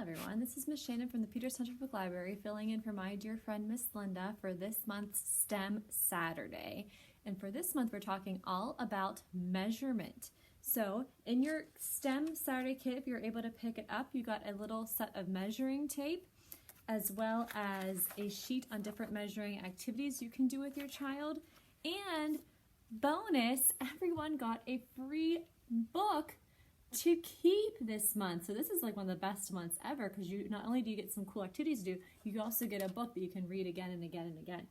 everyone. This is Miss Shannon from the Peters Central Public Library filling in for my dear friend Miss Linda for this month's STEM Saturday. And for this month, we're talking all about measurement. So in your STEM Saturday kit, if you're able to pick it up, you got a little set of measuring tape as well as a sheet on different measuring activities you can do with your child. And bonus, everyone got a free book to keep this month. So this is like one of the best months ever because you not only do you get some cool activities to do, you also get a book that you can read again and again and again.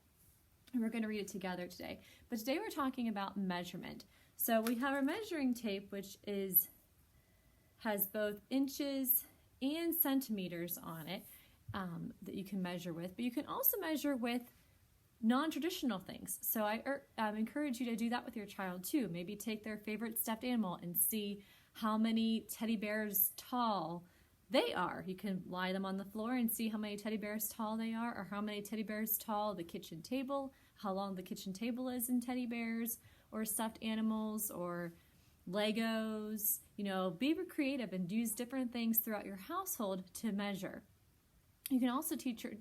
And we're going to read it together today. But today we're talking about measurement. So we have our measuring tape, which has both inches and centimeters on it that you can measure with. But you can also measure with non-traditional things. So I encourage you to do that with your child too. Maybe take their favorite stuffed animal and see how many teddy bears tall they are. You can lie them on the floor and see how many teddy bears tall they are, or how many teddy bears tall the kitchen table, how long the kitchen table is in teddy bears, or stuffed animals, or Legos. You know, be creative and use different things throughout your household to measure. You can also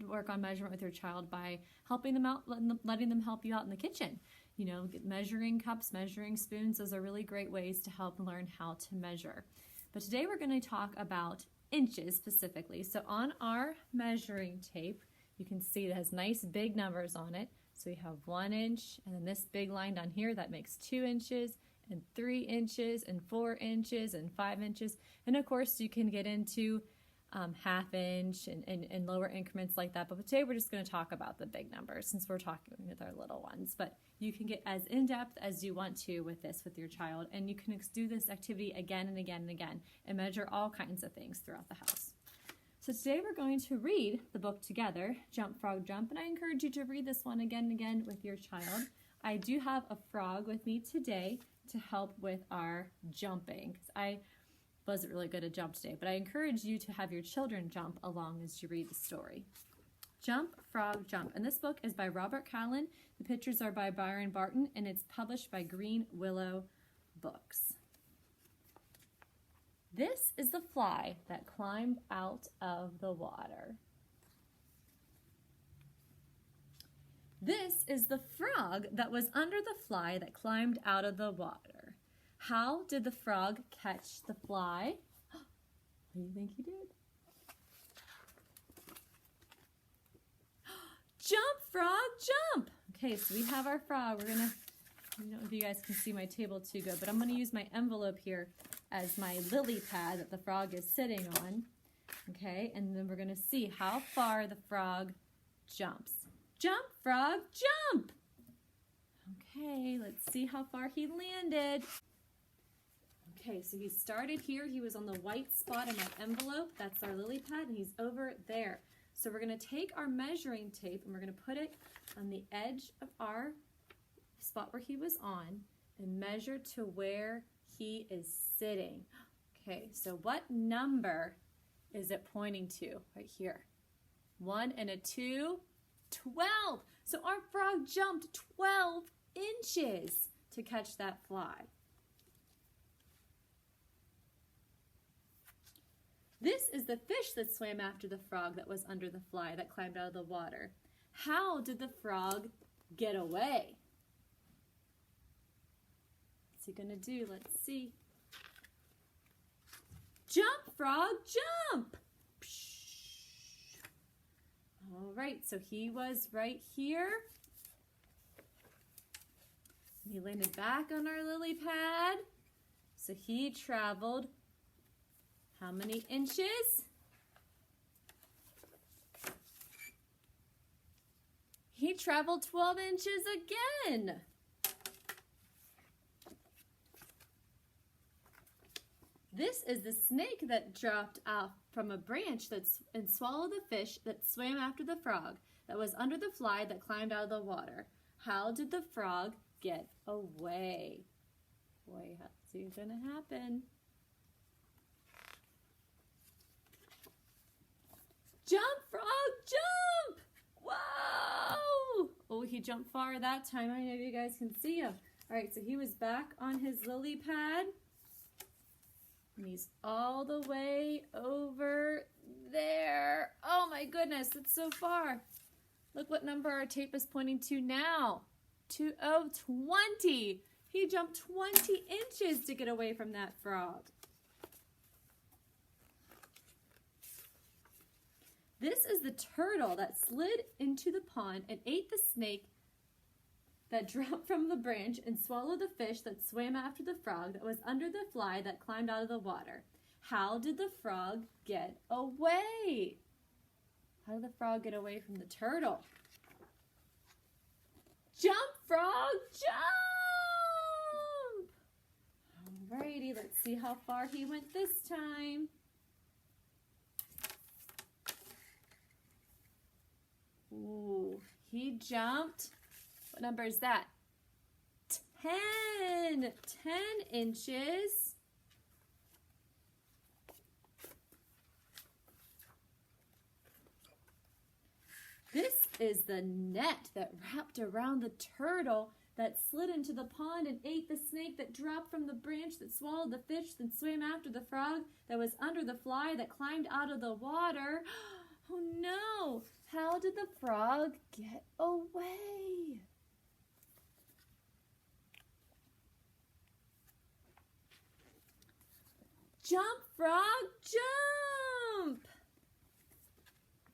work on measurement with your child by helping them out, letting them help you out in the kitchen. You know, measuring cups, measuring spoons, those are really great ways to help learn how to measure. But today we're going to talk about inches specifically. So on our measuring tape, you can see it has nice big numbers on it. So we have 1 inch, and then this big line down here, that makes 2 inches, and 3 inches, and 4 inches, and 5 inches. And of course, you can get into half inch and lower increments like that. But today we're just going to talk about the big numbers since we're talking with our little ones. But you can get as in-depth as you want to with this with your child, and you can do this activity again and again and again and measure all kinds of things throughout the house. So today we're going to read the book together, Jump Frog Jump, and I encourage you to read this one again and again with your child. I do have a frog with me today to help with our jumping because I wasn't really good at jump today, but I encourage you to have your children jump along as you read the story. Jump, Frog, Jump. And this book is by Robert Callan. The pictures are by Byron Barton, and it's published by Green Willow Books. This is the fly that climbed out of the water. This is the frog that was under the fly that climbed out of the water. How did the frog catch the fly? What do you think he did? Jump, frog, jump! Okay, so we have our frog. We're gonna, I don't know if you guys can see my table too good, but I'm gonna use my envelope here as my lily pad that the frog is sitting on. Okay, and then we're gonna see how far the frog jumps. Jump, frog, jump! Okay, let's see how far he landed. Okay, so he started here. He was on the white spot in my envelope. That's our lily pad, and he's over there. So we're going to take our measuring tape, and we're going to put it on the edge of our spot where he was on and measure to where he is sitting. Okay, so what number is it pointing to right here? 1 and a 2, 12. So our frog jumped 12 inches to catch that fly. This is the fish that swam after the frog that was under the fly that climbed out of the water. How did the frog get away? What's he gonna do? Let's see. Jump, frog, jump! All right, so he was right here. He landed back on our lily pad. So he traveled how many inches? He traveled 12 inches again. This is the snake that dropped off from a branch and swallowed the fish that swam after the frog that was under the fly that climbed out of the water. How did the frog get away? Boy, what's going to happen? Jump, frog, jump! Whoa! Oh, he jumped far that time. I know you guys can see him. All right, so he was back on his lily pad. And he's all the way over there. my goodness, that's so far. Look what number our tape is pointing to now. 20. He jumped 20 inches to get away from that frog. This is the turtle that slid into the pond and ate the snake that dropped from the branch and swallowed the fish that swam after the frog that was under the fly that climbed out of the water. How did the frog get away? How did the frog get away from the turtle? Jump, frog, jump! Alrighty, let's see how far he went this time. Ooh, he jumped. What number is that? 10. 10 inches. This is the net that wrapped around the turtle that slid into the pond and ate the snake that dropped from the branch that swallowed the fish that swam after the frog that was under the fly that climbed out of the water. Oh no! How did the frog get away? Jump, frog, jump!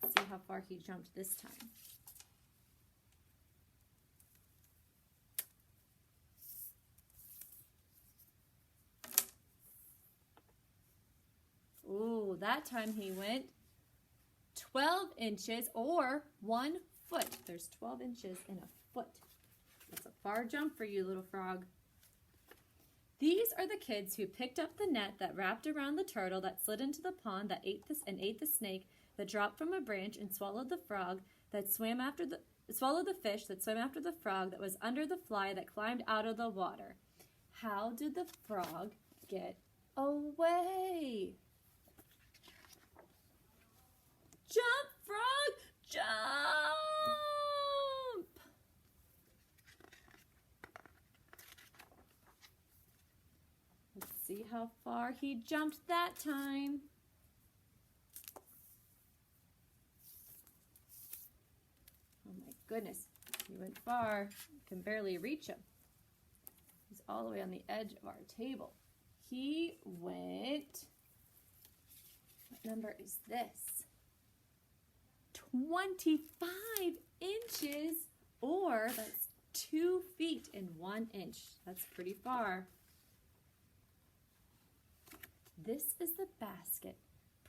Let's see how far he jumped this time. Ooh, that time he went 12 inches or 1 foot. There's 12 inches in a foot. That's a far jump for you, little frog. These are the kids who picked up the net that wrapped around the turtle that slid into the pond that ate the snake that dropped from a branch and swallowed the frog that swallowed the fish that swam after the frog that was under the fly that climbed out of the water. How did the frog get away? Jump, frog, jump! Let's see how far he jumped that time. Oh my goodness, he went far. You can barely reach him. He's all the way on the edge of our table. He went, what number is this? 25 inches, or that's 2 feet and 1 inch. That's pretty far. This is the basket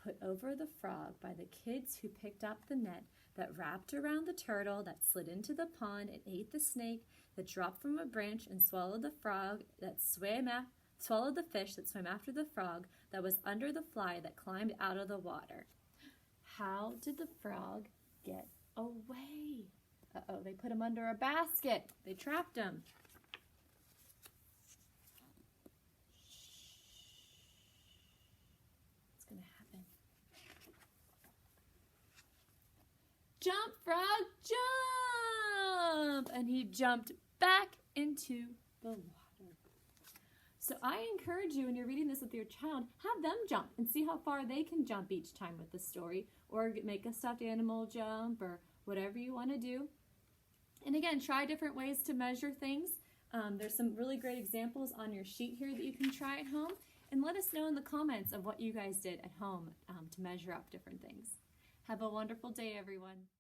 put over the frog by the kids who picked up the net that wrapped around the turtle that slid into the pond and ate the snake that dropped from a branch and swallowed the frog that swallowed the fish that swam after the frog that was under the fly that climbed out of the water. How did the frog get away? Uh-oh, they put him under a basket. They trapped him. What's going to happen? Jump, frog, jump! And he jumped back into the water. So I encourage you, when you're reading this with your child, have them jump and see how far they can jump each time with the story, or make a stuffed animal jump, or whatever you want to do. And again, try different ways to measure things. There's some really great examples on your sheet here that you can try at home. And let us know in the comments of what you guys did at home to measure up different things. Have a wonderful day, everyone.